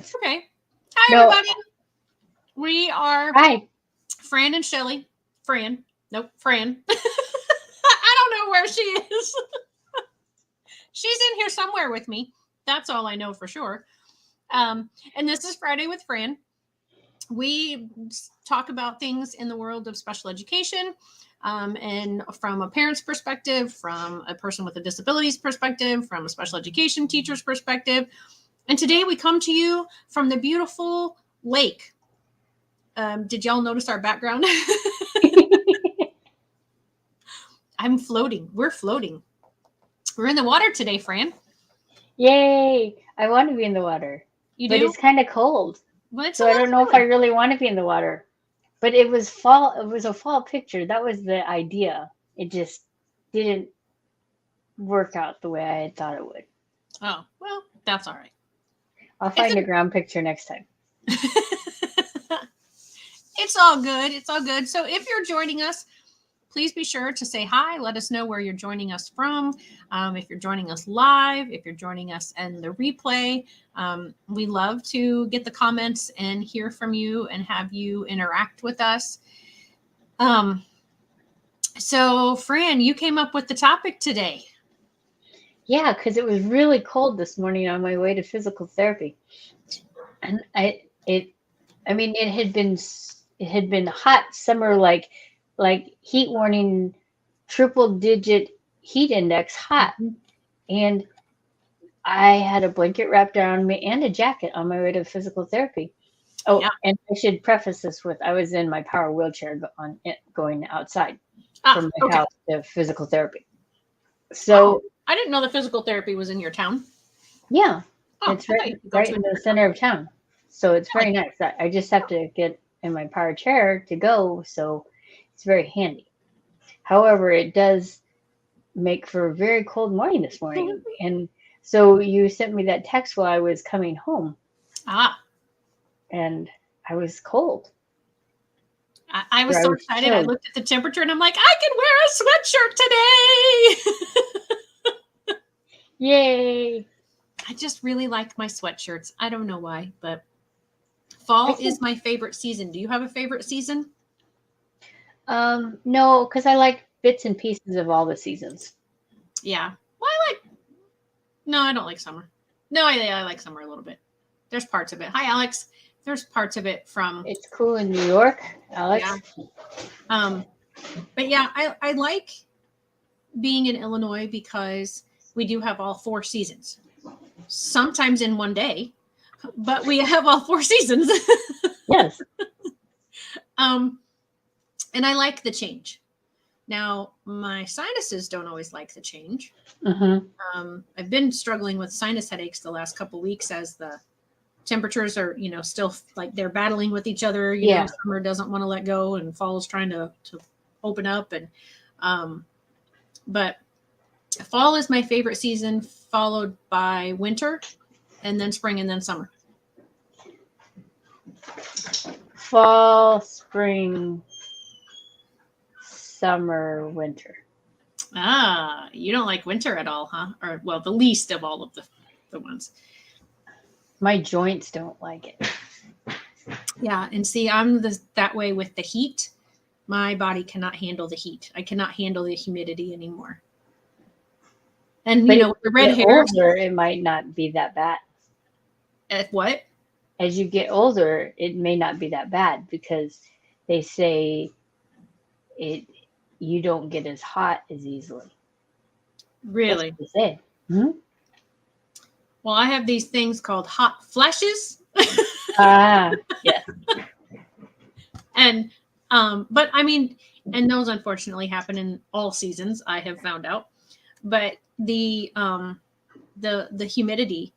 Okay. Hi, No, everybody. We are hi. Fran and Shelley. Fran. Nope, Fran. I don't know where she is. She's in here somewhere with me. That's all I know for sure. And this is Friday with Fran. We talk about things in the world of special education, and from a parent's perspective, from a person with a disabilities perspective, from a special education teacher's perspective. And today we come to you from the beautiful lake. Did y'all notice our background? I'm floating. We're floating. We're in the water today, Fran. Yay! I want to be in the water, You but do? it's kind of cold. Well, it's a So I little don't know if I chilly. really want to be in the water. But it was fall. It was a fall picture. That was the idea. It just didn't work out the way I had thought it would. Oh, well, that's all right. I'll It's find a ground picture next time. it's all good. It's all good. So if you're joining us, please be sure to say hi. Let us know where you're joining us from. If you're joining us live, if you're joining us in the replay, we love to get the comments and hear from you and have you interact with us. So, Fran, you came up with the topic today. Yeah, because it was really cold this morning on my way to physical therapy, and I mean, it had been hot summer, like heat warning, triple digit heat index hot, Mhm. and I had a blanket wrapped around me and a jacket on my way to physical therapy. Yeah. Oh, and I should preface this with I was in my power wheelchair going outside from my Okay. house to physical therapy. Oh, So I didn't know the physical therapy was in your town. yeah, Oh, it's I thought you could go right to a in the different town. center of town. So it's very Really? nice. I just have to get in my power chair to go, so it's very handy. However, it does make for a very cold morning this morning. And so you sent me that text while I was coming home, Ah, and I was cold, I or was I so was excited. I chilled. looked at the temperature and I'm like, I can wear a sweatshirt today. Yay! I just really like my sweatshirts. I don't know why, but I fall think is my favorite season. Do you have a favorite season? no, because I like bits and pieces of all the seasons. Yeah. Well, no, I don't like summer. No, I like summer a little bit. There's parts of it. Hi, Alex. There's parts of it from, It's cool in New York, yeah. Alex. Um, but yeah, I like being in Illinois because we do have all four seasons, sometimes in one day, but we have all four seasons. Yes. um, and I like the change. Now, my sinuses don't always like the change. Hmm. I've been struggling with sinus headaches the last couple weeks as the temperatures are, still like they're battling with each other. Yeah. Summer doesn't want to let go and fall is trying to open up. And, but fall is my favorite season, followed by winter and then spring and then summer. Fall, spring, summer, winter. Ah, you don't like winter at all, huh? Or, well, the least of all of the ones. My joints don't like it. Yeah. And see, that way with the heat. My body cannot handle the heat. I cannot handle the humidity anymore. And, But as with the you red get hairs, older, it might not be that bad. what? As you get older, it may not be that bad because they say it you don't get as hot as easily. That's Really? what they say. Hmm. Well, I have these things called hot flashes. Ah, yes. And, but I mean, and those unfortunately happen in all seasons, I have found out. But the humidity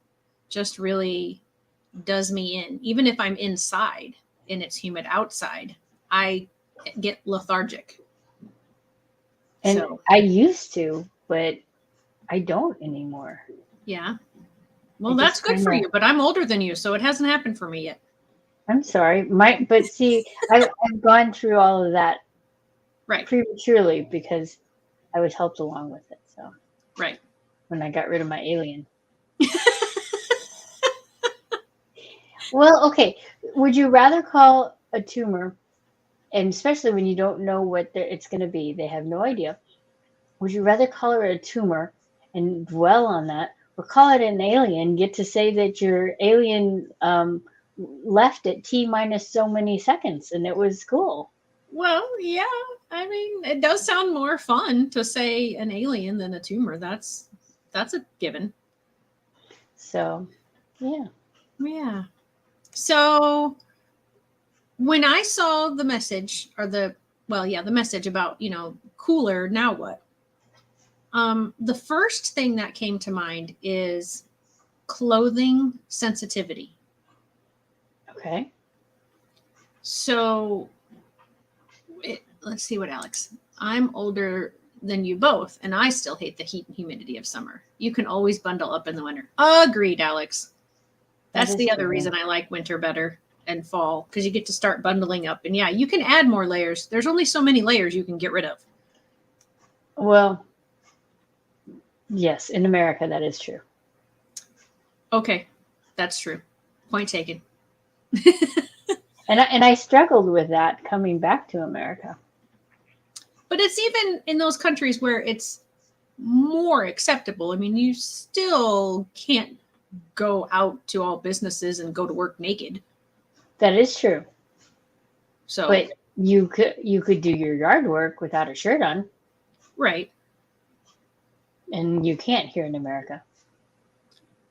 just really does me in. Even if I'm inside and it's humid outside, I get lethargic. And So, I used to, but I don't anymore. yeah. I Well, that's just good kind for of. you, but I'm older than you, so it hasn't happened for me yet. I'm sorry, but see, I've gone through all of that Right. prematurely because I was helped along with it. So Right. when I got rid of my alien, Well, okay. Would you rather call a tumor, and especially when you don't know what it's going to be, they have no idea. Would you rather call it a tumor and dwell on that, or call it an alien, get to say that your alien left at T minus so many seconds and it was cool? Well, yeah. I mean, it does sound more fun to say an alien than a tumor. That's a given. So, yeah. Yeah. So when I saw the message or the message about, cooler, now what? The first thing that came to mind is clothing sensitivity. Okay. So let's see what Alex. I'm older than you both, and I still hate the heat and humidity of summer. You can always bundle up in the winter. Agreed, Alex. That's the other reason I like winter better and fall, because you get to start bundling up. And yeah, you can add more layers. There's only so many layers you can get rid of. Well, yes, in America, that is true. Okay, that's true. Point taken. And I struggled with that coming back to America. But it's even in those countries where it's more acceptable. I mean, you still can't go out to all businesses and go to work naked. That is true. So, but you could do your yard work without a shirt on. Right. And you can't here in America.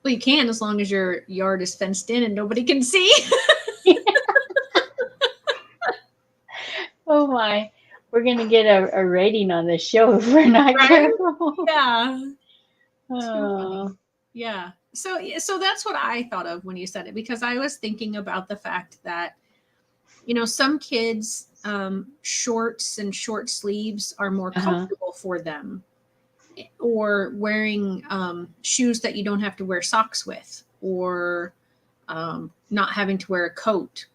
Well, you can as long as your yard is fenced in and nobody can see. Oh my. We're going to get a rating on this show if we're not careful. Yeah. Oh. Yeah. So that's what I thought of when you said it, because I was thinking about the fact that, some kids, shorts and short sleeves are more comfortable for them, or wearing shoes that you don't have to wear socks with, or not having to wear a coat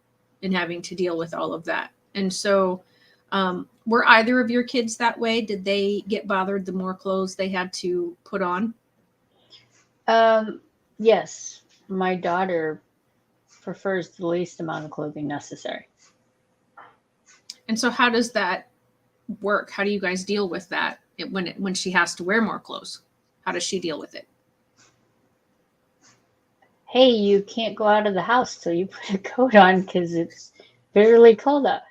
and having to deal with all of that. And so were either of your kids that way? Did they get bothered the more clothes they had to put on? Yes. My daughter prefers the least amount of clothing necessary. And so how does that work? How do you guys deal with that when she has to wear more clothes? How does she deal with it? Hey, you can't go out of the house till you put a coat on because it's bitterly cold out.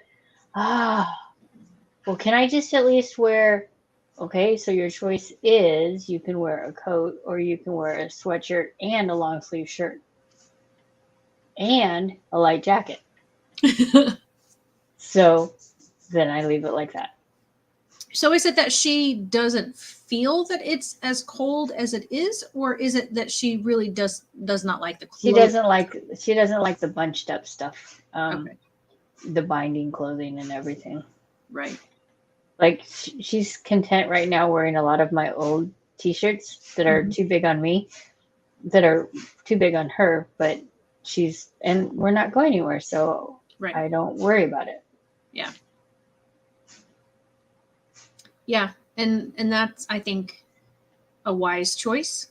Well, can I just at least wear, okay, so your choice is you can wear a coat or you can wear a sweatshirt and a long sleeve shirt and a light jacket. So then I leave it like that. So is it that she doesn't feel that it's as cold as it is, or is it that she really does not like the clothes? She doesn't like the bunched up stuff. Okay. The binding clothing and everything. Right. Like she's content right now wearing a lot of my old t-shirts that are too big on me, that are too big on her, but and we're not going anywhere, so right. I don't worry about it. Yeah. Yeah. And that's, I think, a wise choice,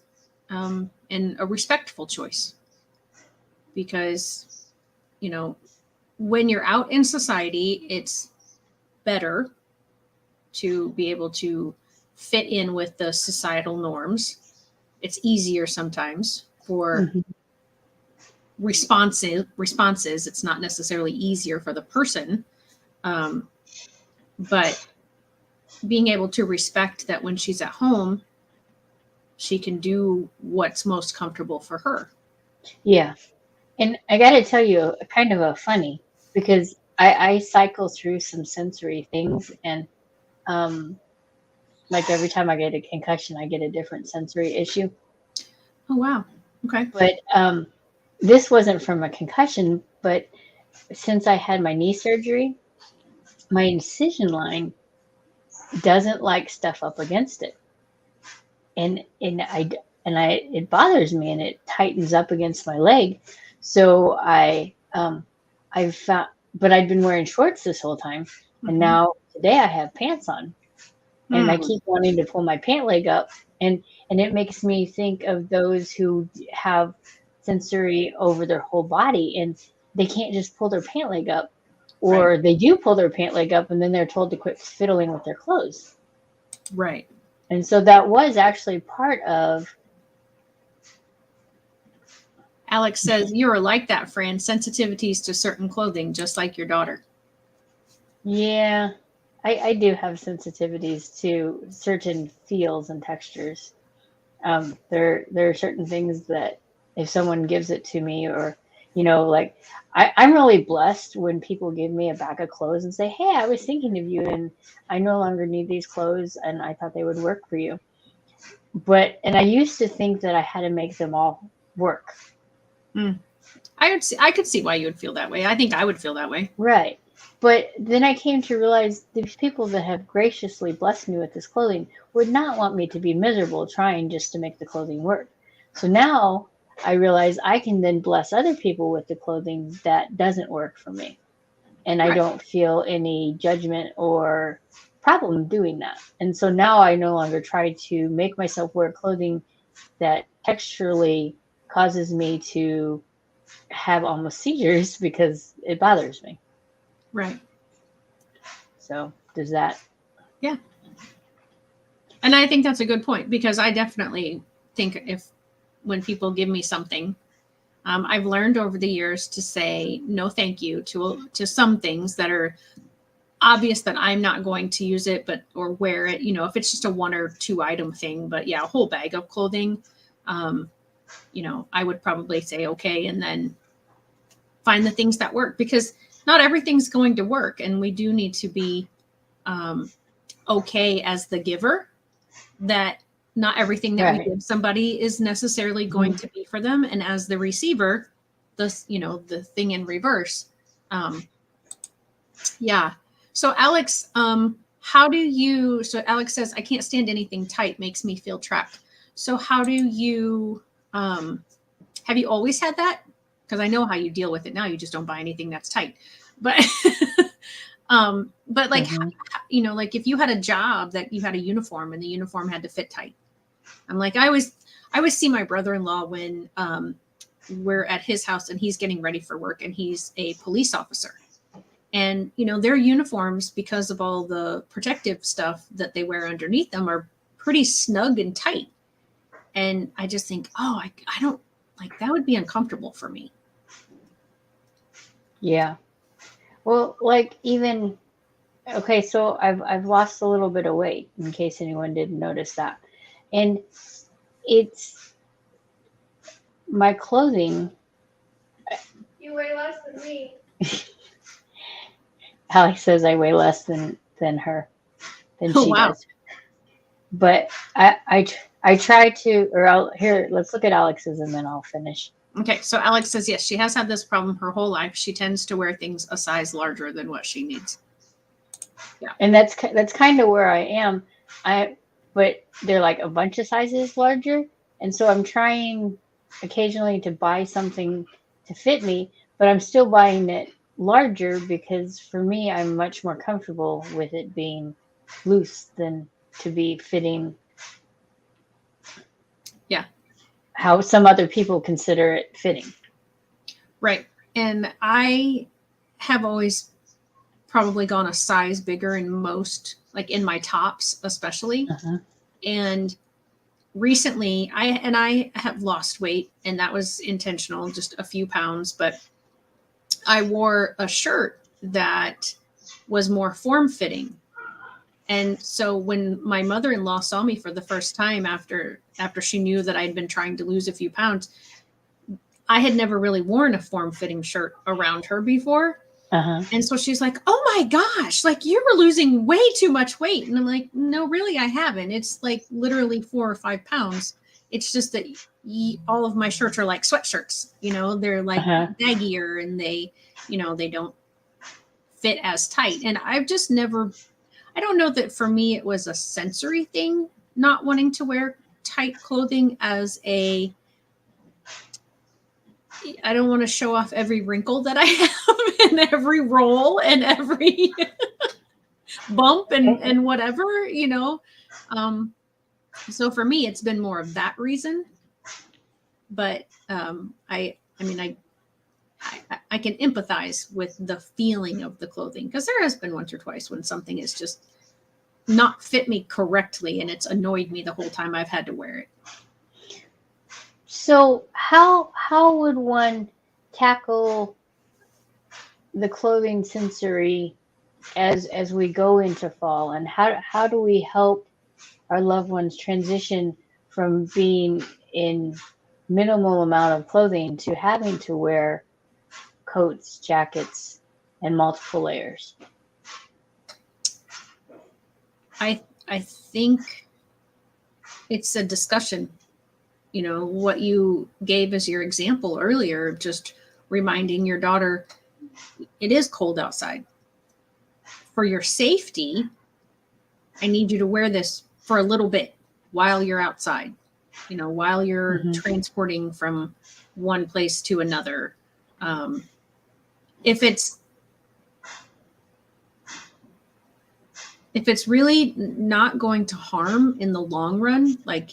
and a respectful choice, because, when you're out in society, it's better to be able to fit in with the societal norms. It's easier sometimes for responses. It's not necessarily easier for the person, but being able to respect that when she's at home, she can do what's most comfortable for her. Yeah. And I got to tell you, kind of a funny, because I cycle through some sensory things, and like every time I get a concussion, I get a different sensory issue. Oh, wow. Okay. But this wasn't from a concussion, but since I had my knee surgery, my incision line doesn't like stuff up against it. And it bothers me, and it tightens up against my leg. So I've found, but I'd been wearing shorts this whole time, and now today I have pants on, and I keep wanting to pull my pant leg up, and it makes me think of those who have sensory over their whole body, and they can't just pull their pant leg up, Right. or they do pull their pant leg up and then they're told to quit fiddling with their clothes. Right. And so that was actually part of. Alex says, you're like that, Fran. Sensitivities to certain clothing, just like your daughter. Yeah, I do have sensitivities to certain feels and textures. There are certain things that if someone gives it to me, or like I'm really blessed when people give me a bag of clothes and say, "Hey, I was thinking of you, and I no longer need these clothes, and I thought they would work for you." And I used to think that I had to make them all work. I could see why you would feel that way. I think I would feel that way. Right. But then I came to realize these people that have graciously blessed me with this clothing would not want me to be miserable trying just to make the clothing work. So now I realize I can then bless other people with the clothing that doesn't work for me. And I don't feel any judgment or problem doing that. And so now I no longer try to make myself wear clothing that texturally causes me to have almost seizures because it bothers me. Right. So does that? Yeah. And I think that's a good point, because I definitely think when people give me something, I've learned over the years to say no thank you to some things that are obvious that I'm not going to use it, or wear it, if it's just a 1 or 2 item thing. But yeah, a whole bag of clothing, I would probably say okay, and then find the things that work, because not everything's going to work, and we do need to be okay as the giver, that not everything that we give somebody is necessarily going to be for them, and as the receiver, the thing in reverse. Yeah. So Alex, so Alex says, I can't stand anything tight, makes me feel trapped. So how do you have you always had that? Because I know how you deal with it now. You just don't buy anything that's tight. But but like, like if you had a job that you had a uniform and the uniform had to fit tight. I'm like, I always see my brother-in-law when we're at his house and he's getting ready for work, and he's a police officer. And, their uniforms, because of all the protective stuff that they wear underneath them, are pretty snug and tight. And I just think, I don't like, that would be uncomfortable for me. Yeah. Well, like even, okay, so I've lost a little bit of weight, in case anyone didn't notice that. And it's my clothing. You weigh less than me. Alex says I weigh less than her, than she does. But I try to, let's look at Alex's and then I'll finish. Okay, so Alex says, yes, she has had this problem her whole life. She tends to wear things a size larger than what she needs. Yeah. And that's kind of where I am. But they're like a bunch of sizes larger. And so I'm trying occasionally to buy something to fit me, but I'm still buying it larger because for me, I'm much more comfortable with it being loose than to be fitting. Yeah. How some other people consider it fitting. Right. And I have always probably gone a size bigger in most, like in my tops, especially. And recently I have lost weight, and that was intentional, just a few pounds, but I wore a shirt that was more form fitting. And so when my mother-in-law saw me for the first time after she knew that I'd been trying to lose a few pounds, I had never really worn a form-fitting shirt around her before. And so she's like, oh my gosh, like you were losing way too much weight. And I'm like, no, really, I haven't. It's like literally 4 or 5 pounds. It's just that all of my shirts are like sweatshirts, they're like baggier, and they don't fit as tight. And I've just never, I don't know that for me, it was a sensory thing, not wanting to wear tight clothing as I don't want to show off every wrinkle that I have and every roll and every bump and whatever, So for me, it's been more of that reason. but I can empathize with the feeling of the clothing, because there has been once or twice when something is just not fit me correctly and it's annoyed me the whole time I've had to wear it. So how would one tackle the clothing sensory as we go into fall, and how do we help our loved ones transition from being in minimal amount of clothing to having to wear coats, jackets, and multiple layers? I think it's a discussion. You know, what you gave as your example earlier, just reminding your daughter it is cold outside. For your safety, I need you to wear this for a little bit while you're outside, you know, while you're transporting from one place to another. If it's really not going to harm in the long run, like,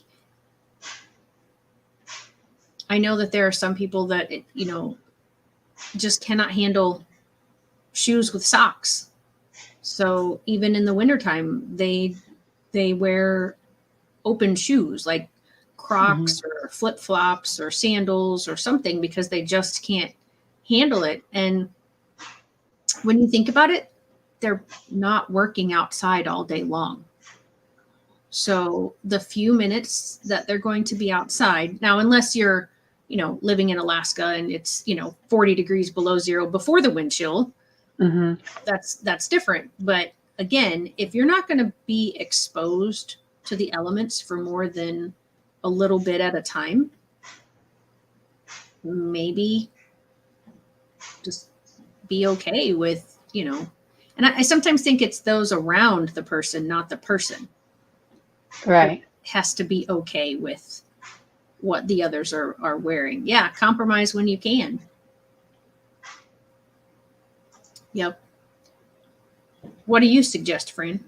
I know that there are some people that, you know, just cannot handle shoes with socks. So even in the wintertime, they wear open shoes like Crocs or flip-flops or sandals or something, because they just can't handle it. And when you think about it, they're not working outside all day long. So the few minutes that they're going to be outside now, unless you're, you know, living in Alaska and it's, you know, 40 degrees below zero before the wind chill, that's different. But again, if you're not going to be exposed to the elements for more than a little bit at a time, maybe just be okay with, you know, and I sometimes think it's those around the person, not the person. Right. Has to be okay with what the others are wearing. Yeah, compromise when you can. Yep. What do you suggest, Fran?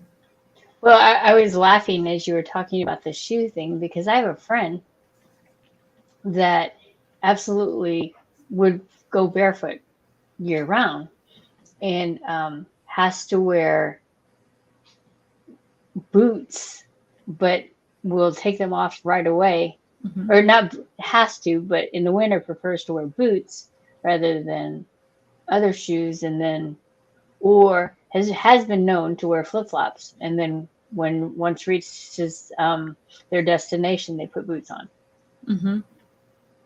Well, I was laughing as you were talking about the shoe thing, because I have a friend that absolutely would go barefoot year round, and has to wear boots, but will take them off right away. Or not has to, but in the winter prefers to wear boots rather than other shoes, and then or has been known to wear flip-flops, and then when once reaches their destination, they put boots on.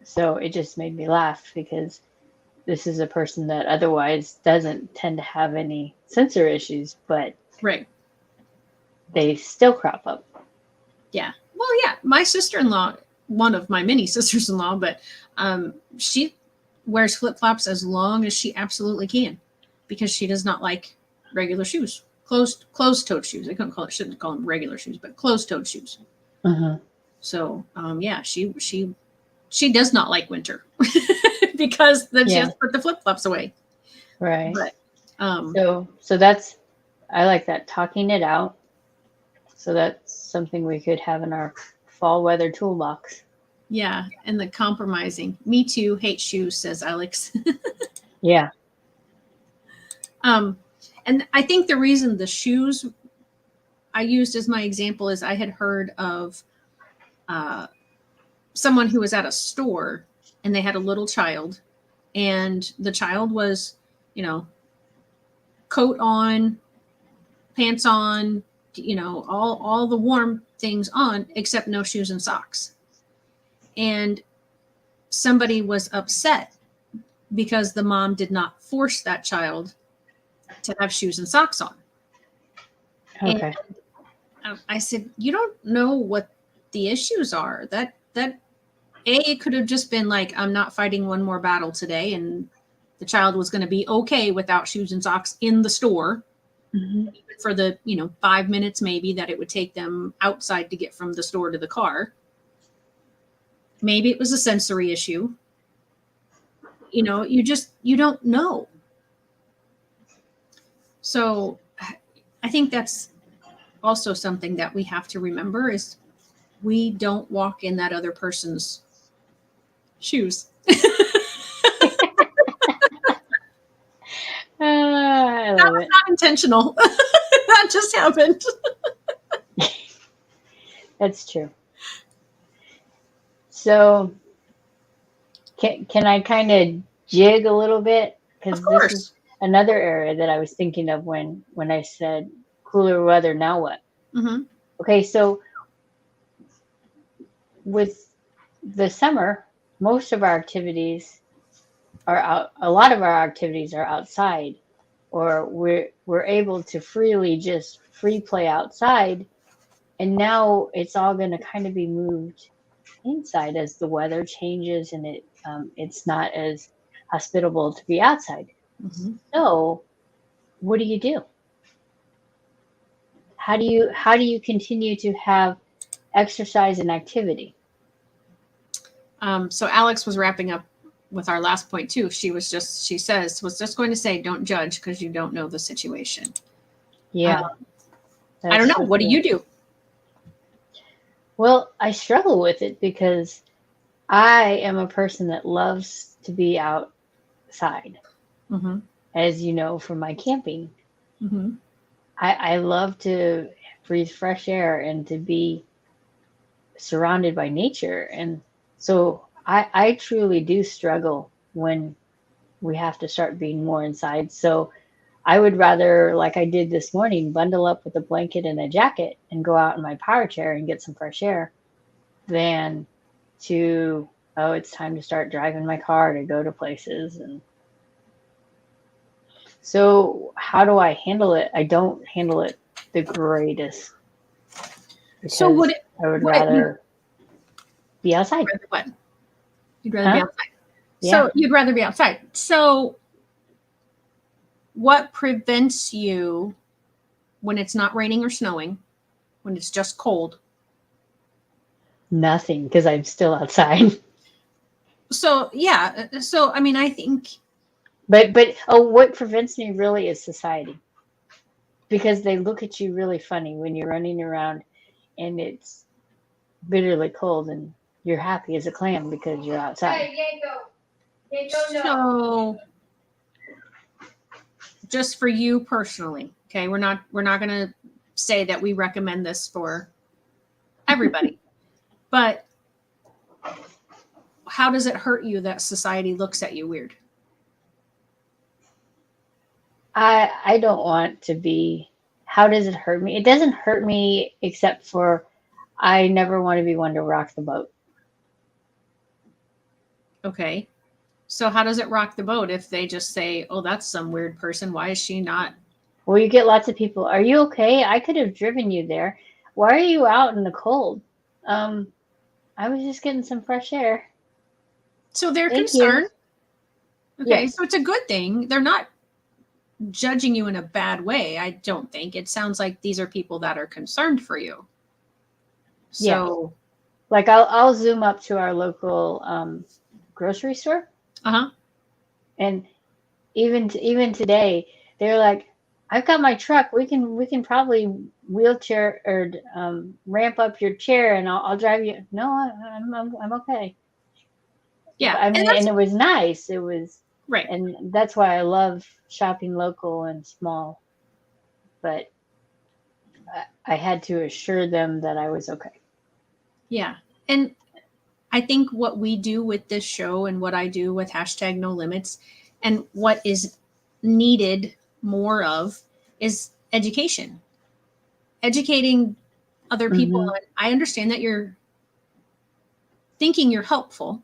So it just made me laugh, because this is a person that otherwise doesn't tend to have any sensor issues, but right, they still crop up. Yeah. Well, yeah, my sister-in-law, one of my many sisters-in-law, but she wears flip-flops as long as she absolutely can, because she does not like regular shoes, closed-toed shoes. I shouldn't call them regular shoes, but closed-toed shoes. So yeah, she does not like winter because then she has to put the flip-flops away. Right. But so that's, I like that, talking it out. So that's something we could have in our fall weather toolbox. Yeah, and the compromising. Me too, hate shoes, says Alex. Yeah. And I think the reason the shoes I used as my example is I had heard of someone who was at a store and they had a little child, and the child was, you know, coat on, pants on, you know, all the warm things on, except no shoes and socks. And somebody was upset because the mom did not force that child to have shoes and socks on. Okay. And I said, you don't know what the issues are. That it could have just been like, I'm not fighting one more battle today, and the child was going to be okay without shoes and socks in the store, even for the 5 minutes maybe that it would take them outside to get from the store to the car. Maybe it was a sensory issue. You don't know. So I think that's also something that we have to remember is we don't walk in that other person's shoes. I That love was it. not intentional. That just happened. That's true. So can I kind of jig a little bit? Of Because this is course. another area that I was thinking of when I said cooler weather, now what? Mm-hmm. Okay, so with the summer, most of our activities are out, a lot of our activities are outside, or we're able to freely just free play outside. And now it's all going to kind of be moved inside as the weather changes and it's not as hospitable to be outside. Mm-hmm. So what do you do? How do you continue to have exercise and activity? So Alex was wrapping up with our last point too. She was just going to say, don't judge because you don't know the situation. Yeah, I don't that's know. so What do true. you do? Well, I struggle with it because I am a person that loves to be outside, Mm-hmm. as you know from my camping. Mm-hmm. I love to breathe fresh air and to be surrounded by nature. And so I truly do struggle when we have to start being more inside. So I would rather, like I did this morning, bundle up with a blanket and a jacket and go out in my power chair and get some fresh air than to, oh, it's time to start driving my car to go to places. And so how do I handle it? I don't handle it the greatest So because I would you'd rather be outside. rather what? You'd rather be Huh? outside. Yeah. So you'd rather be outside. So what prevents you when it's not raining or snowing, when it's just cold? Nothing because I'm still outside. So yeah. So I mean, I think But oh, what prevents me really is society because they look at you really funny when you're running around and it's bitterly cold and you're happy as a clam because you're outside. Hey, Diego. Diego, no. so. Just for you personally, okay? We're not going to say that we recommend this for everybody, but how does it hurt you that society looks at you weird? I don't want to be. How does it hurt me? It doesn't hurt me except for I never want to be one to rock the boat. Okay. So how does it rock the boat if they just say, "Oh, that's some weird person. Why is she not?" Well, you get lots of people. Are you okay? I could have driven you there. Why are you out in the cold? Um, I was just getting some fresh air. So they're Thank you. concerned. Okay, Yes. so it's a good thing. They're not judging you in a bad way. I don't think. It sounds like these are people that are concerned for you. Yeah. So, Like I'll zoom up to our local grocery store, uh-huh. and even today they're like, I've got my truck. We can probably wheelchair or ramp up your chair, and I'll drive you. No, I'm okay. Yeah. I And mean, and that's it was nice. It was, right. and that's why I love shopping local and small. But I had to assure them that I was okay. Yeah. And I think what we do with this show and what I do with hashtag no limits and what is needed more of is education, educating other people. Hmm. And I understand that you're thinking you're helpful,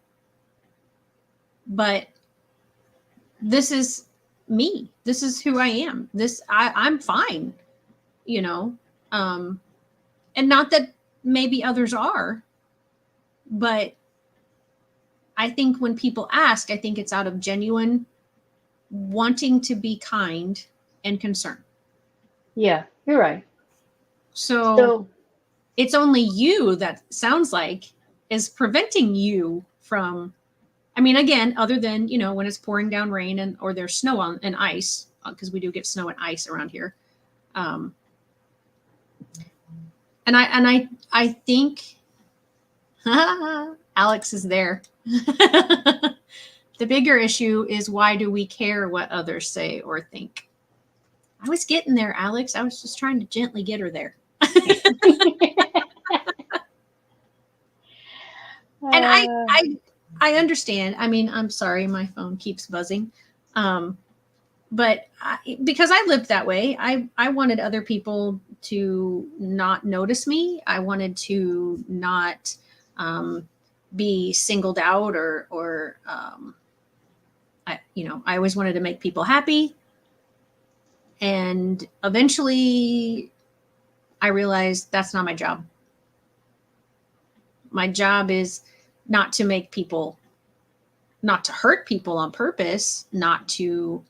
but this is me. This is who I am. I'm fine, you know, um, and not that maybe others are, but I think when people ask, I think it's out of genuine wanting to be kind and concerned. Yeah, you're right. So So it's only you that sounds like is preventing you from, I mean, again, other than, when it's pouring down rain or there's snow and ice, because we do get snow and ice around here. Um, and I think, Alex is there. The bigger issue is, why do we care what others say or think? I was getting there, Alex. I was just trying to gently get her there. And I understand. I mean, I'm sorry, my phone keeps buzzing. But because I lived that way, I wanted other people to not notice me. I wanted to not be singled out, or I always wanted to make people happy. And eventually I realized that's not my job. My job is not to make people, not to hurt people on purpose, not to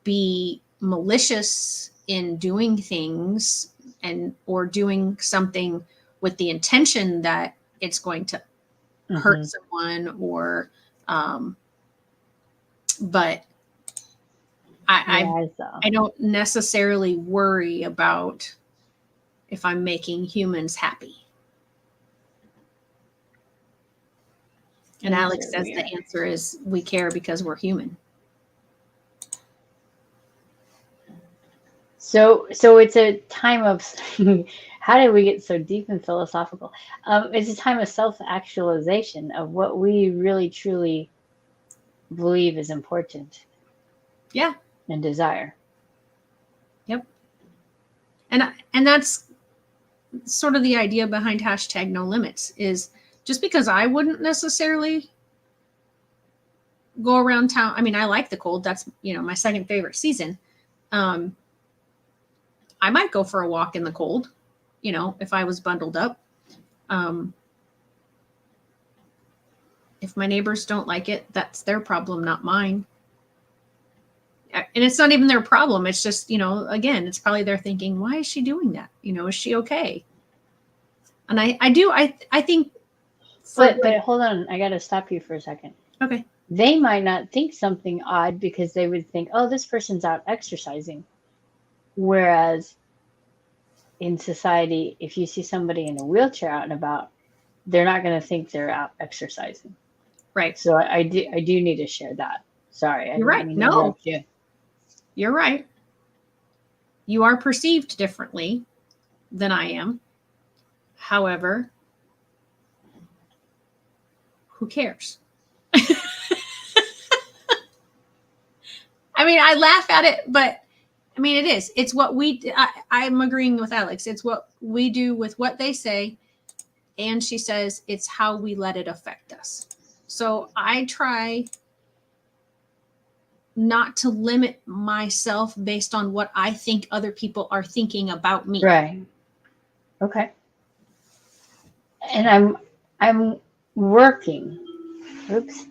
be malicious in doing things or doing something with the intention that it's going to hurt someone, or but I don't necessarily worry about if I'm making humans happy. And Alex says the answer is, we care because we're human. So it's a time of, how did we get so deep and philosophical? It's a time of self-actualization of what we really truly believe is important. Yeah. And desire. Yep. And that's sort of the idea behind #NoLimits, is just because I wouldn't necessarily go around town. I mean, I like the cold. That's, my second favorite season. I might go for a walk in the cold, if I was bundled up. If my neighbors don't like it, that's their problem, not mine. And it's not even their problem. It's just, again, it's probably they're thinking, why is she doing that? Is she okay? And I think. But hold on, I got to stop you for a second. Okay. They might not think something odd because they would think, oh, this person's out exercising. Whereas in society, if you see somebody in a wheelchair out and about, they're not going to think they're out exercising. Right. So I do need to share that. Sorry. You're right. No, you're right. You are perceived differently than I am. However, who cares? I mean, I laugh at it, but I mean, it is. It's what I'm agreeing with Alex. It's what we do with what they say. And she says it's how we let it affect us. So I try not to limit myself based on what I think other people are thinking about me. Right. Okay. And I'm working. Oops.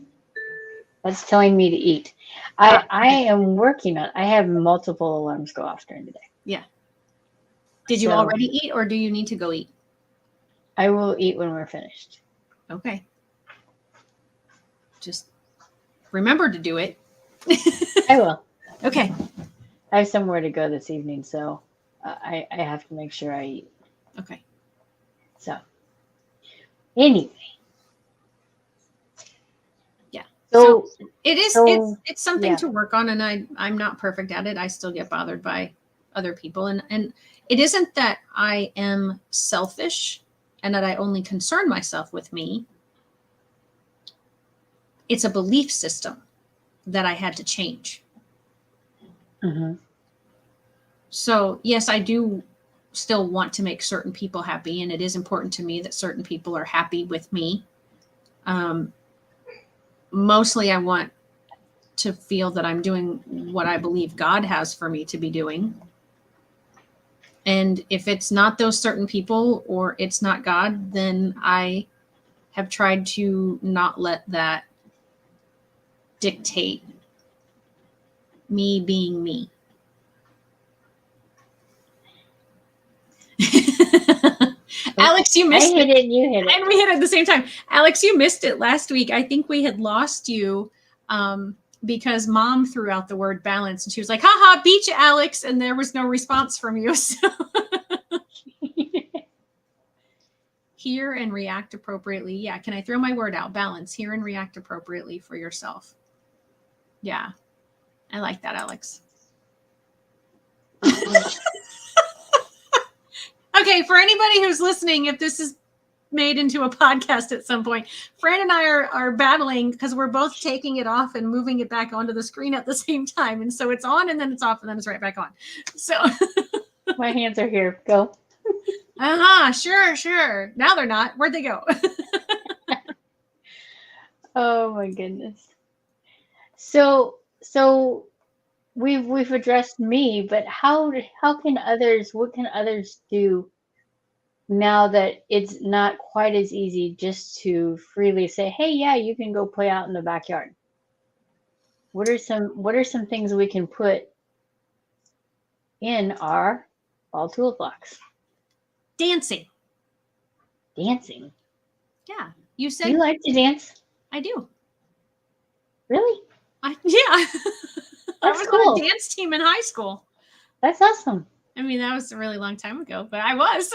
That's telling me to eat. I am working on. I have multiple alarms go off during the day. Yeah. Did you already eat, or do you need to go eat? I will eat when we're finished. Okay. Just remember to do it. I will. Okay. I have somewhere to go this evening, so I have to make sure I eat. Okay. So anyway. Yeah. So it is. It's something to work on, and I'm not perfect at it. I still get bothered by other people, and it isn't that I am selfish and that I only concern myself with me. It's a belief system that I had to change. Mm-hmm. So yes, I do still want to make certain people happy, and it is important to me that certain people are happy with me. Mostly I want to feel that I'm doing what I believe God has for me to be doing. And if it's not those certain people, or it's not God, then I have tried to not let that dictate me being me. Alex, you missed it. I hit it and you hit it. And we hit it at the same time. Alex, you missed it last week. I think we had lost you because Mom threw out the word balance, and she was like, haha, beat you, Alex. And there was no response from you. So Hear and react appropriately. Yeah. Can I throw my word out? Balance. Hear and react appropriately for yourself. Yeah. I like that, Alex. Okay. For anybody who's listening, if this is made into a podcast at some point, Fran and I are battling because we're both taking it off and moving it back onto the screen at the same time. And so it's on and then it's off and then it's right back on. So My hands are here. Go. Sure. Now they're not. Where'd they go? Oh my goodness. So we've addressed me, but how can others, what can others do now that it's not quite as easy just to freely say, hey, yeah, you can go play out in the backyard? What are some things we can put in our fall toolbox? Dancing. Dancing. Yeah. You Do said you like to dance? I do. Really? Yeah. I That's was cool. on a dance team in high school. That's awesome. I mean, that was a really long time ago, but I was.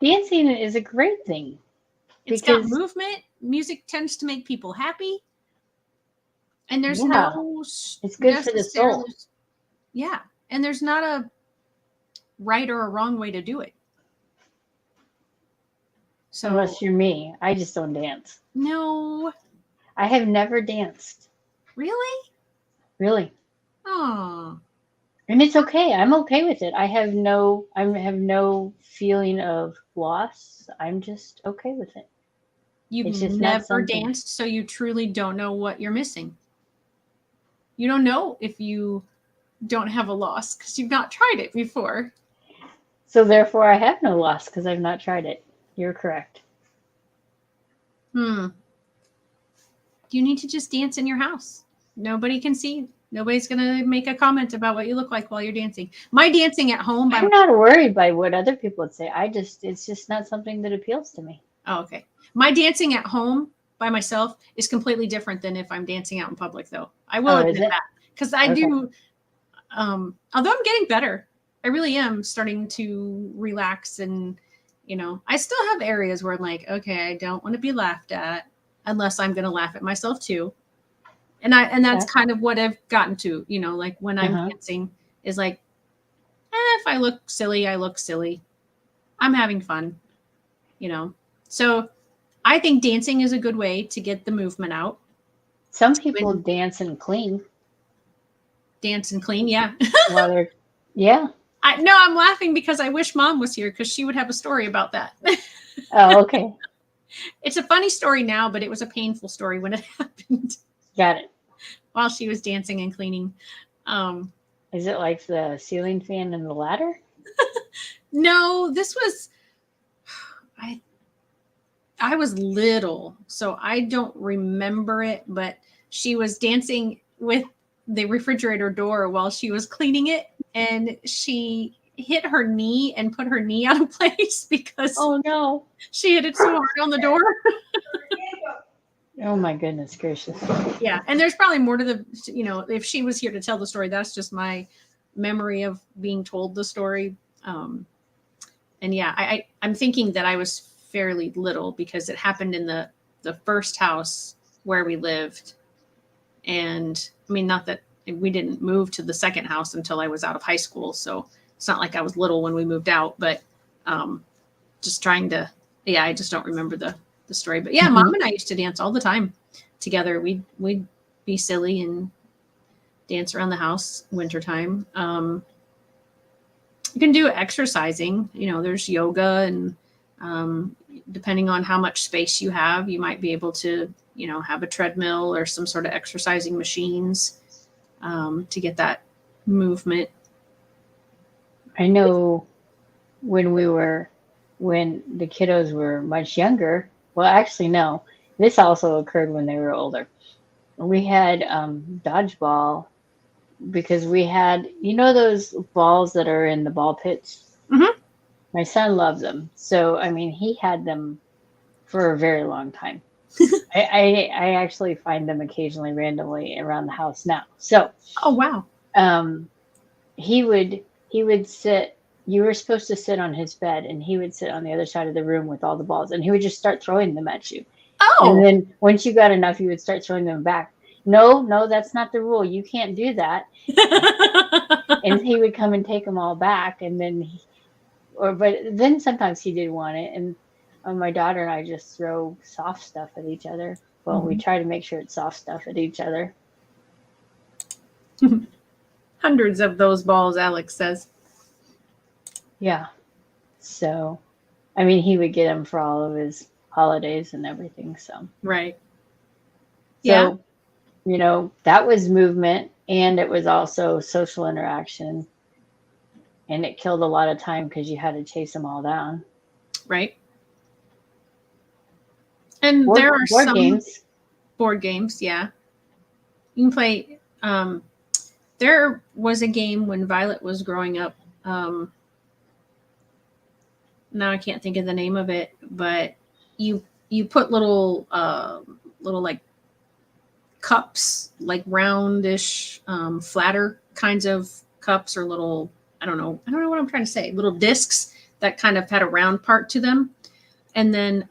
Dancing is a great thing. It's got movement. Music tends to make people happy. And there's it's good for the soul. Yeah. And there's not a right or a wrong way to do it. So unless you're me, I just don't dance. No. I have never danced. Really? Really. Oh. And it's okay. I'm okay with it. I have no feeling of loss. I'm just okay with it. You've never danced, so you truly don't know what you're missing. You don't know if you don't have a loss because you've not tried it before. So therefore, I have no loss because I've not tried it. You're correct. You need to just dance in your house. Nobody can see. Nobody's going to make a comment about what you look like while you're dancing. My dancing at home. I'm not worried by what other people would say. It's just not something that appeals to me. Oh, okay. My dancing at home by myself is completely different than if I'm dancing out in public, though. I will admit that. Because I do, although I'm getting better, I really am starting to relax. And, I still have areas where I'm like, okay, I don't want to be laughed at unless I'm going to laugh at myself too. And that's kind of what I've gotten to, like when I'm dancing is like, if I look silly, I look silly. I'm having fun, So I think dancing is a good way to get the movement out. Some people dance and clean. Dance and clean, yeah. Yeah. I'm laughing because I wish Mom was here because she would have a story about that. Oh, okay. It's a funny story now, but it was a painful story when it happened. Got it. While she was dancing and cleaning. Is it like the ceiling fan and the ladder? No, this was, I was little, so I don't remember it, but she was dancing with the refrigerator door while she was cleaning it, and she hit her knee and put her knee out of place because she hit it so hard on the door. Oh my goodness gracious. Yeah, and there's probably more to the, if she was here to tell the story, that's just my memory of being told the story. And yeah, I'm thinking that I was fairly little because it happened in the first house where we lived. And I mean, not that we didn't move to the second house until I was out of high school. So it's not like I was little when we moved out, but just trying to, I just don't remember the story. But yeah, Mom and I used to dance all the time together. We'd be silly and dance around the house wintertime. You can do exercising, there's yoga and depending on how much space you have, you might be able to, have a treadmill or some sort of exercising machines to get that movement. I know when the kiddos were much younger, well, actually, no, this also occurred when they were older. We had dodgeball because we had, those balls that are in the ball pits. Mm-hmm. My son loves them. So, I mean, he had them for a very long time. I actually find them occasionally randomly around the house now. So, oh, wow. He would sit you were supposed to sit on his bed, and he would sit on the other side of the room with all the balls, and he would just start throwing them at you. And Oh, then once you got enough, you would start throwing them back. No, no, that's not the rule. You can't do that. And he would come and take them all back, and then but then sometimes he did want it, and my daughter and I just throw soft stuff at each other. Well, we try to make sure it's soft stuff at each other. hundreds of those balls, Alex says. Yeah. So, I mean, he would get them for all of his holidays and everything. So, Right. yeah. Yeah. You know, that was movement, and it was also social interaction. And it killed a lot of time because you had to chase them all down. Right. And Board, there are board some games. board games. Yeah. You can play. There was a game when Violet was growing up. Now I can't think of the name of it, but you put little like cups, like roundish, flatter kinds of cups, or little, I don't know what I'm trying to say, little discs that kind of had a round part to them. And then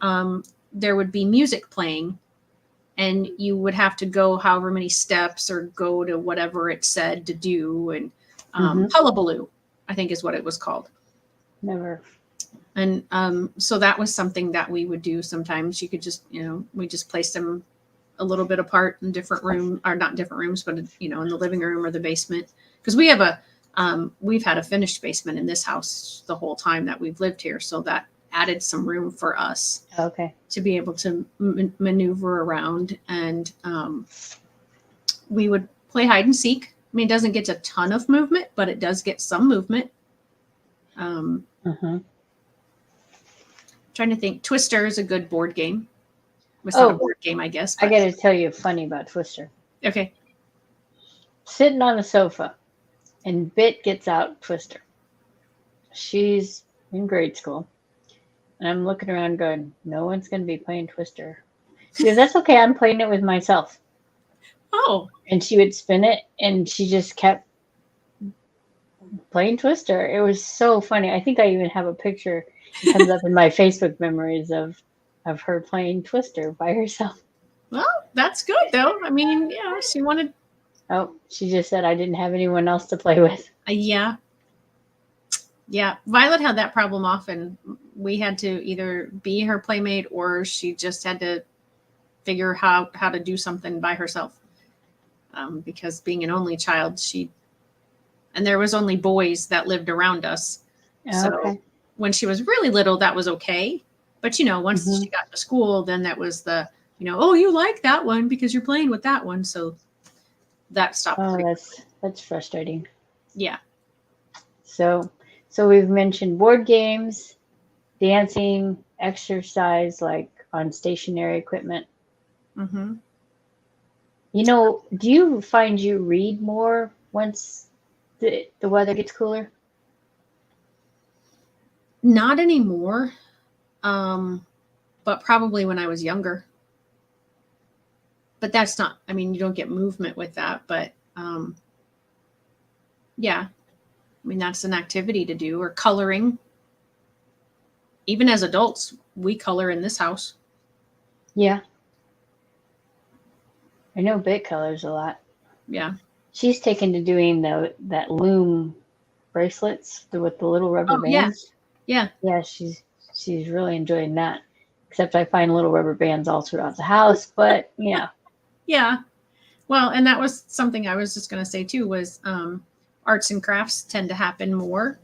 there would be music playing, and you would have to go however many steps or go to whatever it said to do. And Hullabaloo, I think is what it was called. Never. And so that was something that we would do sometimes. You could just, we just placed them a little bit apart in different rooms, or not different rooms, but, in the living room or the basement. Because we have we've had a finished basement in this house the whole time that we've lived here. So that added some room for us to be able to maneuver around. And we would play hide and seek. I mean, it doesn't get a ton of movement, but it does get some movement. Trying to think. Twister is a good board game. It's not a board game, I guess. But I got to tell you funny about Twister. Okay. Sitting on the sofa, and Bit gets out Twister. She's in grade school. And I'm looking around going, no one's going to be playing Twister. She goes, that's okay. I'm playing it with myself. Oh. And she would spin it, and she just kept playing Twister. It was so funny. I think I even have a picture. It comes up in my Facebook memories of her playing Twister by herself. Well, that's good, though. I mean, yeah, she wanted... Oh, she just said I didn't have anyone else to play with. Yeah. Yeah. Violet had that problem often. We had to either be her playmate, or she just had to figure how to do something by herself. Because being an only child, and there was only boys that lived around us. So when she was really little, that was okay. But, once she got to school, then that was the, oh, you like that one because you're playing with that one. So that stopped. Oh, that's frustrating. Yeah. So we've mentioned board games, dancing, exercise, like on stationary equipment. Mm-hmm. Do you find you read more once the weather gets cooler? Not anymore. But probably when I was younger. But that's not, I mean, you don't get movement with that, but yeah. I mean, that's an activity to do, or coloring. Even as adults, we color in this house. Yeah. I know Bit colors a lot. Yeah. She's taken to doing that loom bracelets with the little rubber bands. Yeah. Yeah, she's really enjoying that. Except I find little rubber bands all throughout the house, but yeah. Yeah. Well, and that was something I was just going to say too, was arts and crafts tend to happen more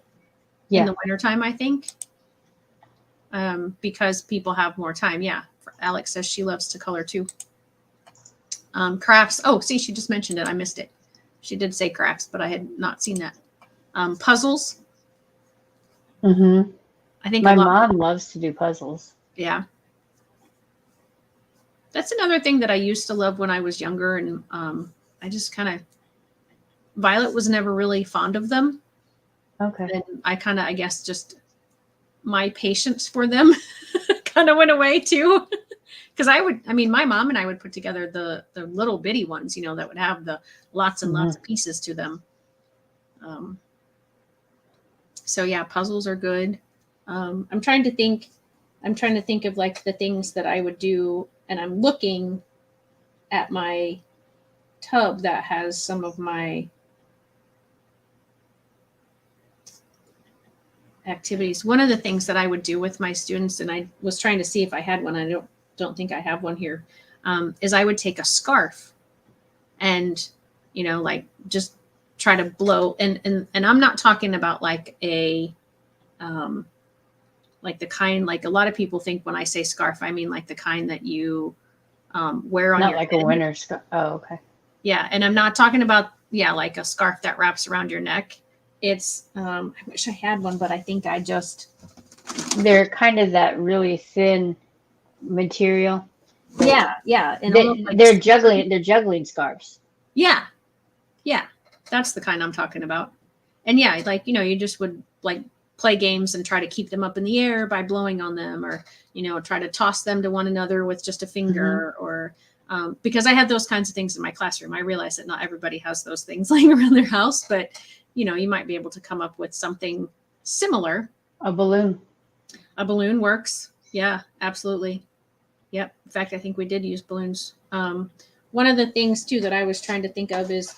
in the wintertime, I think. Because people have more time. Yeah. Alex says she loves to color too. Crafts. Oh, see, she just mentioned it. I missed it. She did say crafts, but I had not seen that. Puzzles. Mm-hmm. I think my mom loves to do puzzles. Yeah. That's another thing that I used to love when I was younger. And I just Violet was never really fond of them. Okay. And I guess just my patience for them kind of went away too. Because my mom and I would put together the little bitty ones, that would have the lots and lots of pieces to them. So yeah, puzzles are good. I'm trying to think. I'm trying to think of like the things that I would do, and I'm looking at my tub that has some of my activities. One of the things that I would do with my students, and I was trying to see if I had one. I don't think I have one here. Is I would take a scarf and like just try to blow, and I'm not talking about like a like the kind, like a lot of people think when I say scarf, I mean like the kind that you wear on Not your like head. a winter scarf. Oh, okay. Yeah, and I'm not talking about like a scarf that wraps around your neck. It's I wish I had one, but I think I just They're kind of that really thin material. yeah, and almost like They're juggling scarves. yeah, that's the kind I'm talking about. And yeah, like you just would like play games and try to keep them up in the air by blowing on them, or try to toss them to one another with just a finger, or because I had those kinds of things in my classroom. I realized that not everybody has those things laying around their house, but you might be able to come up with something similar. A balloon. A balloon works. Yeah, absolutely. Yep. In fact, I think we did use balloons. One of the things too that I was trying to think of is,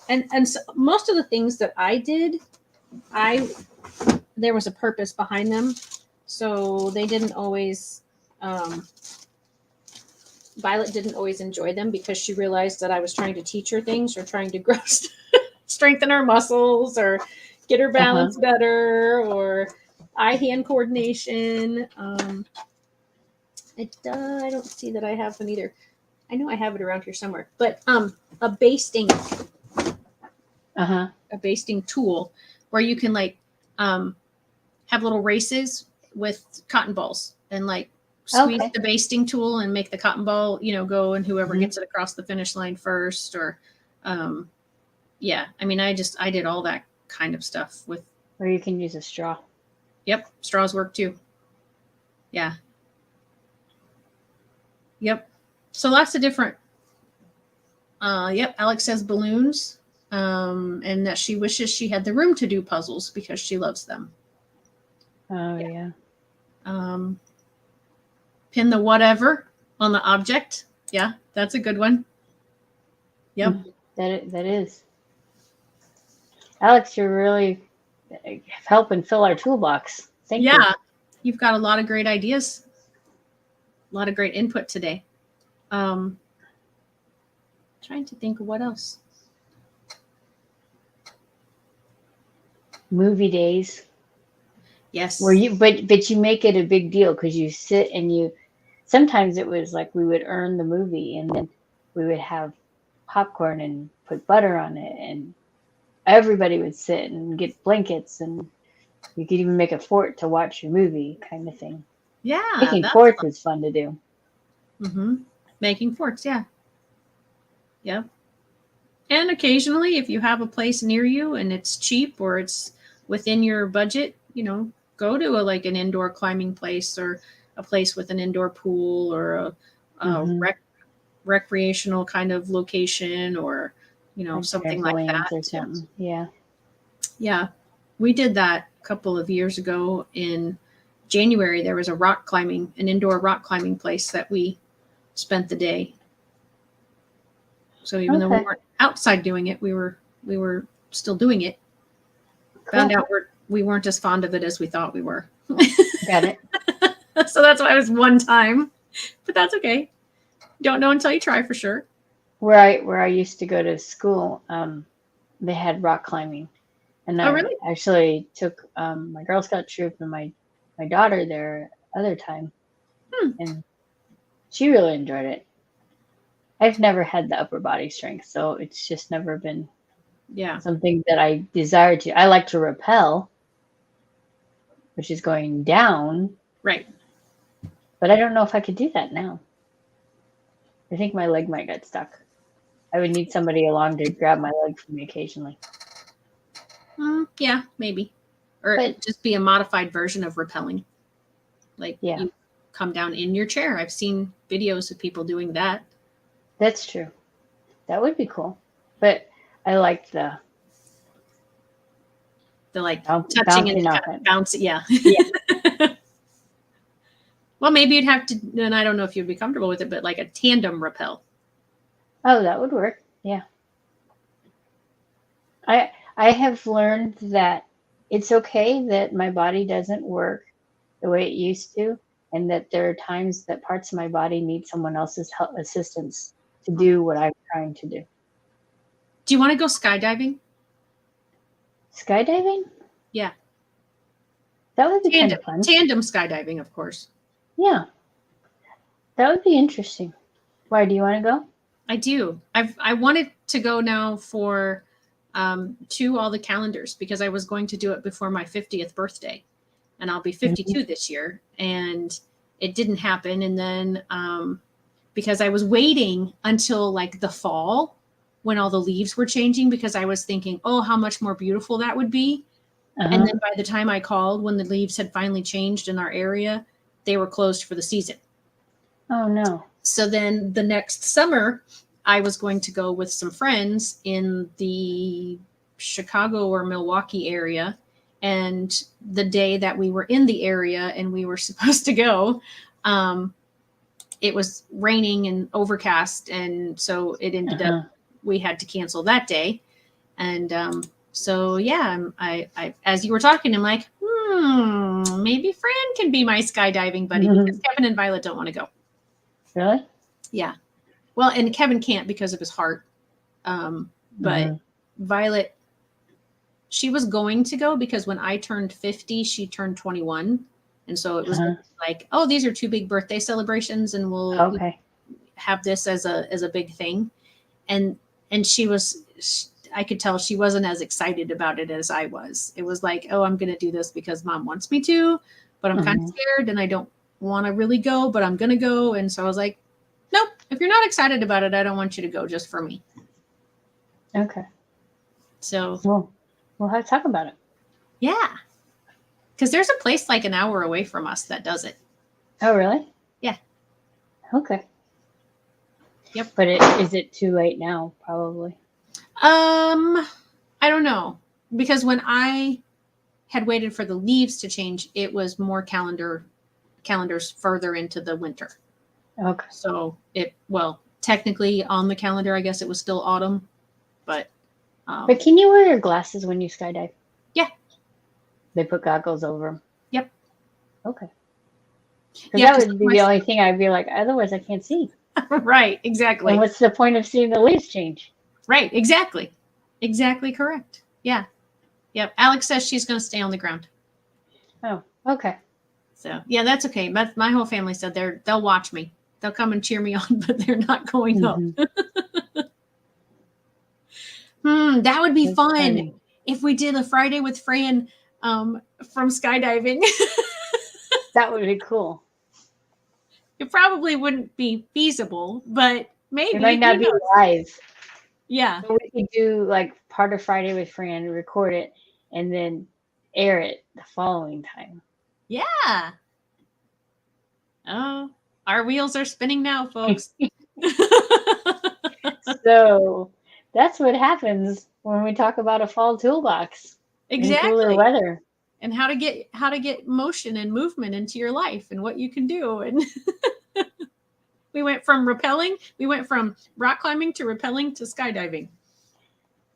and so most of the things that I did, there was a purpose behind them. So they didn't always, Violet didn't always enjoy them because she realized that I was trying to teach her things or trying to grow, strengthen her muscles or get her balance better or eye-hand coordination. I don't see that I have them either. I know I have it around here somewhere, but a basting tool where you can like have little races with cotton balls and like squeeze the basting tool and make the cotton ball go, and whoever gets it across the finish line first, or yeah, I mean I did all that kind of stuff with. Or you can use a straw. Yep, straws work too. Yeah. Yep. So lots of different. Yep. Alex says balloons, and that she wishes she had the room to do puzzles because she loves them. Oh yeah. Pin the whatever on the object. Yeah, that's a good one. Yep. That is. Alex, you're really helping fill our toolbox. Thank you. Yeah, you've got a lot of great ideas. A lot of great input today. Trying to think of what else. Movie days. Yes. Where but you make it a big deal because you sit and sometimes it was like we would earn the movie and then we would have popcorn and put butter on it and everybody would sit and get blankets and you could even make a fort to watch your movie kind of thing. Yeah. Making forts is fun to do. Mm-hmm. Making forts, yeah. Yep. And occasionally, if you have a place near you and it's cheap or it's within your budget, go to an indoor climbing place or a place with an indoor pool or a recreational kind of location or, like something like that. Or something. Yeah. Yeah. We did that a couple of years ago in January. There was an indoor rock climbing place that we spent the day. So even though we weren't outside doing it, we were still doing it. Cool. Found out we weren't as fond of it as we thought we were. Got it. So that's why it was one time, but that's okay. Don't know until you try for sure. Where I used to go to school, they had rock climbing, and I really? actually took my Girl Scout troop and my daughter there other time, and she really enjoyed it. I've never had the upper body strength, so it's just never been something that I desire to. I like to rappel, which is going down. Right. But I don't know if I could do that now. I think my leg might get stuck. I would need somebody along to grab my leg for me occasionally. Yeah, maybe. Or just be a modified version of rappelling. Like you come down in your chair. I've seen videos of people doing that. That's true. That would be cool. But I like The like Bounce- touching and bouncing off kind of it. bounce. Yeah. Yeah. Well, maybe you'd have to, and I don't know if you'd be comfortable with it, but like a tandem rappel. Oh, that would work. Yeah. I have learned that it's okay that my body doesn't work the way it used to, and that there are times that parts of my body need someone else's help, assistance to do what I'm trying to do. Do you want to go skydiving? Skydiving? Yeah. That would be kind of fun. Tandem skydiving, of course. Yeah. That would be interesting. Why do you want to go? I do. I wanted to go now for to all the calendars because I was going to do it before my 50th birthday, and I'll be 52 this year, and it didn't happen. And then because I was waiting until like the fall when all the leaves were changing, because I was thinking, oh, how much more beautiful that would be. And then by the time I called, when the leaves had finally changed in our area, they were closed for the season. Oh, no. So then the next summer, I was going to go with some friends in the Chicago or Milwaukee area. And the day that we were in the area and we were supposed to go, it was raining and overcast. And so it ended up, we had to cancel that day. And so, yeah, I as you were talking, I'm like, maybe Fran can be my skydiving buddy because Kevin and Violet don't want to go. Really? Yeah. Well, and Kevin can't because of his heart. But Violet, she was going to go because when I turned 50, she turned 21. And so it was like, oh, these are 2 big birthday celebrations and we'll have this as a big thing. And she was, I could tell she wasn't as excited about it as I was. It was like, oh, I'm going to do this because mom wants me to, but I'm kind of scared and I don't want to really go, but I'm going to go. And so I was like, nope, if you're not excited about it, I don't want you to go just for me. Okay. So we'll have to talk about it. Yeah. Because there's a place like an hour away from us that does it. Oh, really? Yeah. Okay. Yep. But is it too late now? Probably. I don't know. Because when I had waited for the leaves to change, it was more calendars further into the winter. Okay. So technically on the calendar, I guess it was still autumn, but can you wear your glasses when you skydive? Yeah. They put goggles over them. Yep. Okay. That would be the only thing I'd be like, otherwise I can't see. Right. Exactly. And what's the point of seeing the leaves change? Right. Exactly. Exactly correct. Yeah. Yep. Alex says she's going to stay on the ground. Oh, okay. So yeah, that's okay. But my whole family said they'll watch me. They'll come and cheer me on, but they're not going up. That would be fun funny. if we did a Friday with Fran from skydiving. That would be cool. It probably wouldn't be feasible, but maybe. It might not be live. Yeah. So we could do like part of Friday with Fran, record it, and then air it the following time. Yeah. Oh, our wheels are spinning now, folks. So that's what happens when we talk about a fall toolbox. Exactly. In cooler weather. And how to get motion and movement into your life and what you can do. And we went from rock climbing to rappelling to skydiving.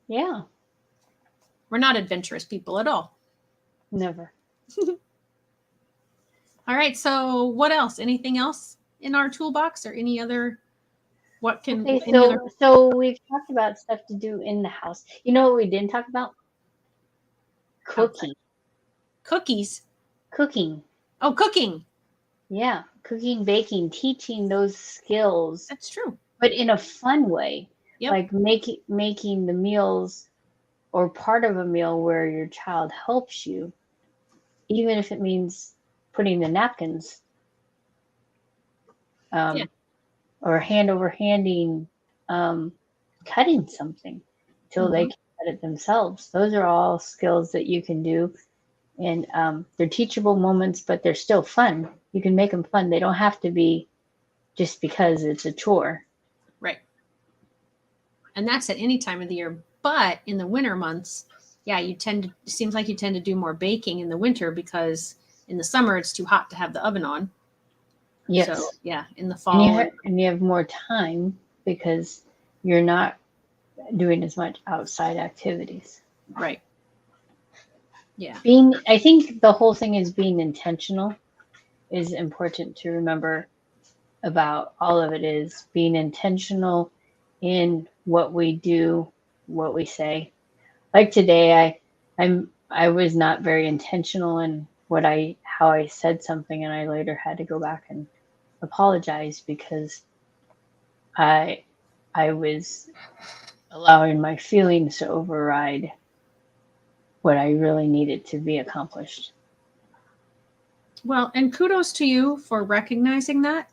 Yeah. We're not adventurous people at all. Never. All right. So what else? Anything else in our toolbox or any other? What can? Okay, so we've talked about stuff to do in the house. You know what we didn't talk about? Cooking. Cooking. Oh, cooking. Yeah, cooking, baking, teaching those skills. That's true. But in a fun way. Yep. Like making the meals or part of a meal where your child helps you, even if it means putting the napkins. Or hand over handing, cutting something till they can cut it themselves. Those are all skills that you can do. And they're teachable moments, but they're still fun. You can make them fun. They don't have to be just because it's a chore. Right. And that's at any time of the year. But in the winter months, yeah, it seems like you tend to do more baking in the winter because in the summer it's too hot to have the oven on. Yes. So yeah, in the And fall. you have more time because you're not doing as much outside activities. Right. Yeah. I think the whole thing is being intentional is important to remember about all of it is being intentional in what we do, what we say. Like today, I was not very intentional in how I said something, and I later had to go back and apologize because I was allowing my feelings to override what I really needed to be accomplished. Well, and kudos to you for recognizing that.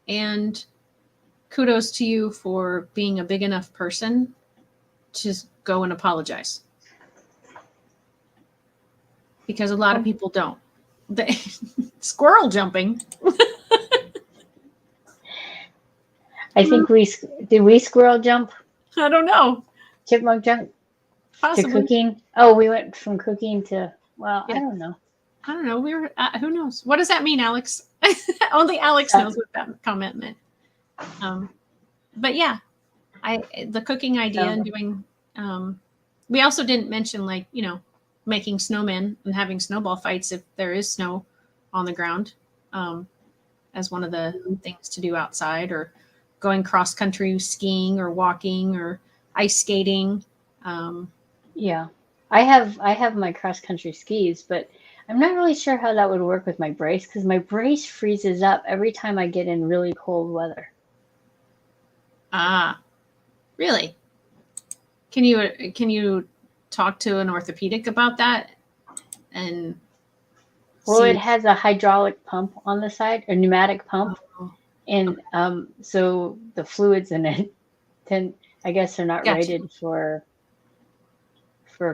And kudos to you for being a big enough person to go and apologize. Because a lot of people don't. Squirrel jumping. I think did we squirrel jump? I don't know. Chipmunk jump? Possibly. To cooking? Oh, we went from cooking to, well, Yeah. I don't know. I don't know. We were. Who knows? What does that mean, Alex? Only Alex knows what that comment meant. But yeah, the cooking idea and doing. We also didn't mention making snowmen and having snowball fights if there is snow on the ground, as one of the things to do outside, or going cross country skiing or walking or ice skating. Yeah, I have my cross country skis, but I'm not really sure how that would work with my brace because my brace freezes up every time I get in really cold weather. Ah, really? Can you talk to an orthopedic about that? And well, it has a hydraulic pump on the side, a pneumatic pump, and so the fluids in it I guess are not rated for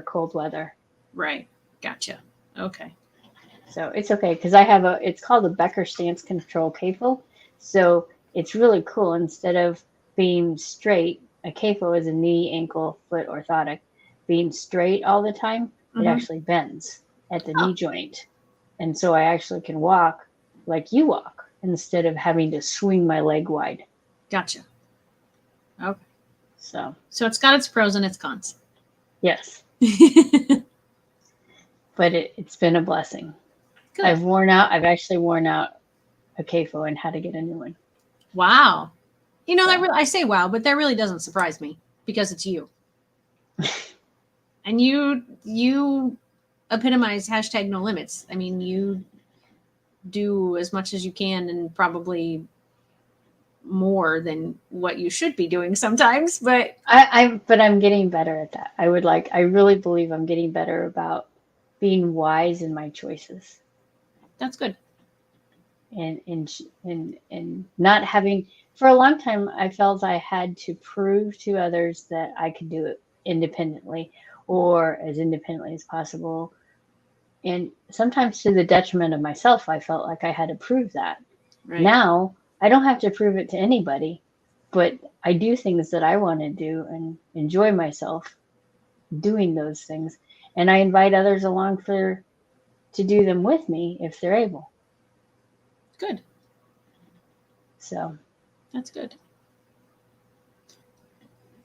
cold weather. Right. Gotcha. Okay. So it's okay because it's called a Becker stance control CAFO. So it's really cool. Instead of being straight, a CAFO is a knee, ankle, foot orthotic. Being straight all the time, it actually bends at the knee joint. And so I actually can walk like you walk instead of having to swing my leg wide. Gotcha. Okay. So it's got its pros and its cons. Yes. But it's been a blessing. Good. I've actually worn out a CAFO and had to get a new one. Wow. I say wow, but that really doesn't surprise me because it's you. And you epitomize #no limits. I mean, you do as much as you can and probably more than what you should be doing sometimes, but I'm getting better at that. I really believe I'm getting better about being wise in my choices. That's good. And not having, for a long time, I felt I had to prove to others that I could do it independently or as independently as possible. And sometimes to the detriment of myself, I felt like I had to prove that. Right. Now, I don't have to prove it to anybody, but I do things that I want to do and enjoy myself doing those things. And I invite others along to do them with me if they're able. Good. So that's good.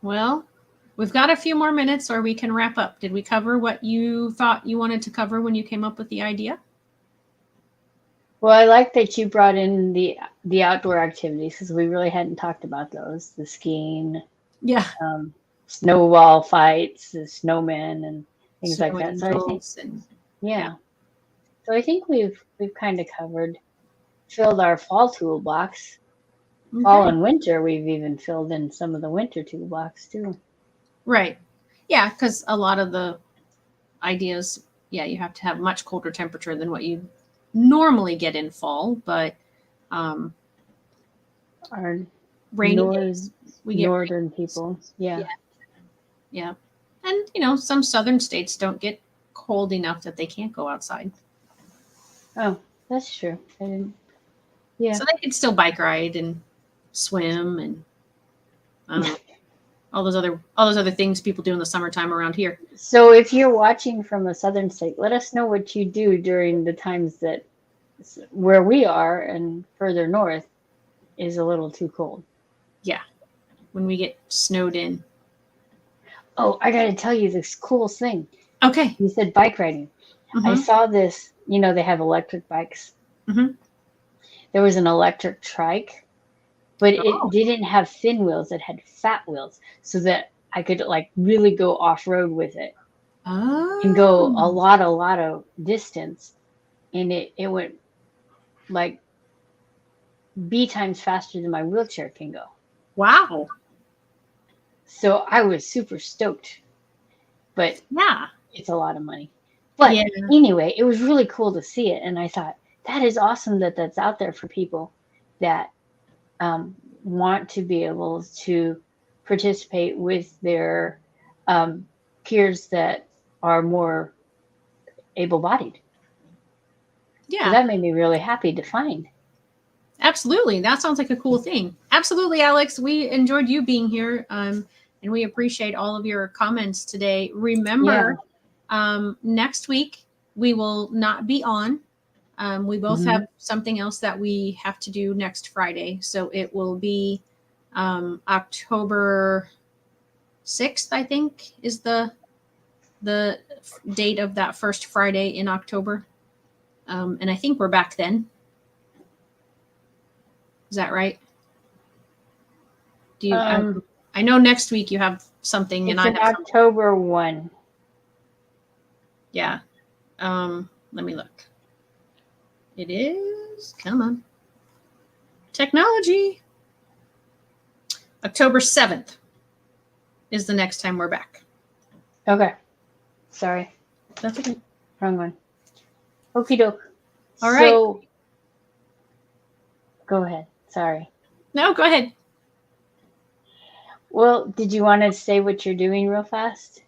Well, we've got a few more minutes or we can wrap up. Did we cover what you thought you wanted to cover when you came up with the idea? Well, I like that you brought in the outdoor activities because we really hadn't talked about those. The skiing, snowball fights, the snowmen and things like that. So I think, yeah. So I think we've kind of filled our fall toolbox. Okay. Fall and winter, we've even filled in some of the winter toolbox too. Right. Yeah, because a lot of the ideas, you have to have much colder temperature than what you normally get in fall, but our rainy days, we get northern people. Yeah. And some southern states don't get cold enough that they can't go outside. Oh, that's true. I didn't. Yeah. So they could still bike ride and swim and I don't know. all those other things people do in the summertime around here. So if you're watching from a southern state, let us know what you do during the times that where we are and further north is a little too cold. Yeah, when we get snowed in. Oh, I got to tell you this cool thing. Okay. You said bike riding. I saw this, they have electric bikes. Mhm. There was an electric trike, but Oh. it didn't have thin wheels. It had fat wheels so that I could like really go off road with it and go a Oh. lot of distance. And it went like B times faster than my wheelchair can go. Wow. So I was super stoked, but Yeah. it's a lot of money. But Yeah. anyway, it was really cool to see it. And I thought, that is awesome that that's out there for people that want to be able to participate with their peers that are more able-bodied. Yeah. So that made me really happy to find. Absolutely. That sounds like a cool thing. Absolutely, Alex. We enjoyed you being here. And we appreciate all of your comments today. Remember, next week we will not be on. We both have something else that we have to do next Friday. So it will be October 6th, I think, is the date of that first Friday in October. And I think we're back then. Is that right? Do you? I know next week you have something, It's and I in have October 1. Yeah. Let me look. It is. Come on. Technology. October 7th is the next time we're back. Okay. Sorry. That's okay. Wrong one. Okie doke. All right. So, go ahead. Sorry. No, go ahead. Well, did you want to say what you're doing real fast?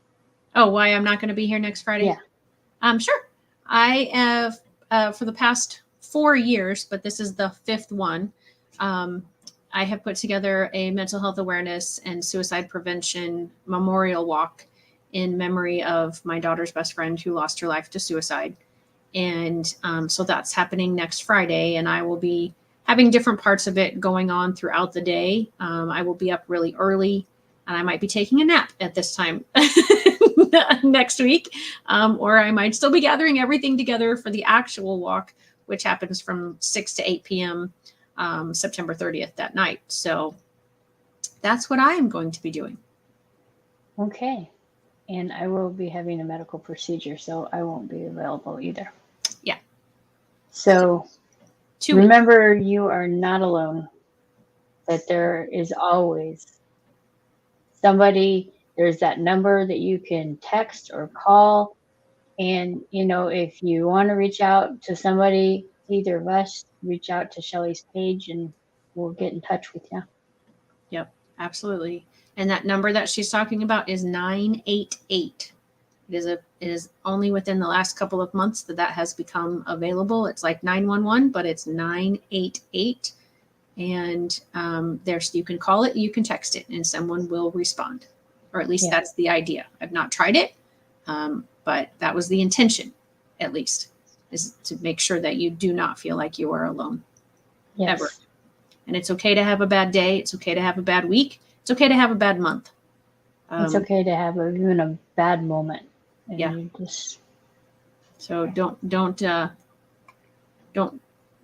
Oh, why I'm not going to be here next Friday? Yeah. Sure. I have, for the past 4 years, but this is the 5th one, I have put together a mental health awareness and suicide prevention memorial walk in memory of my daughter's best friend who lost her life to suicide. And so that's happening next Friday, and I will be having different parts of it going on throughout the day. I will be up really early, and I might be taking a nap at this time next week, or I might still be gathering everything together for the actual walk, which happens from 6 to 8 p.m. September 30th that night. So that's what I am going to be doing. Okay. And I will be having a medical procedure, so I won't be available either. Yeah. So 2 weeks. remember, you are not alone, that there is always somebody. There's that number that you can text or call. And, if you want to reach out to somebody, either of us, reach out to Shelley's page and we'll get in touch with you. Yep, absolutely. And that number that she's talking about is 988. It is only within the last couple of months that has become available. It's like 911, but it's 988. And there's, you can call it, you can text it, and someone will respond. Or at least that's the idea. I've not tried it, but that was the intention, at least, is to make sure that you do not feel like you are alone. Yes. Ever. And it's okay to have a bad day. It's okay to have a bad week. It's okay to have a bad month. It's okay to have even a bad moment. And Yeah. Just... So don't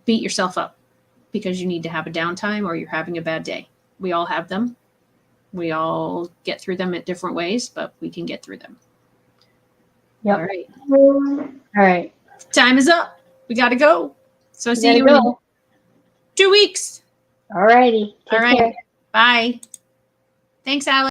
beat yourself up because you need to have a downtime or you're having a bad day. We all have them. We all get through them at different ways, but we can get through them. Yep. All right. All right. Time is up. We got to go. So see you in 2 weeks. All righty. All right. Bye. Thanks, Alex.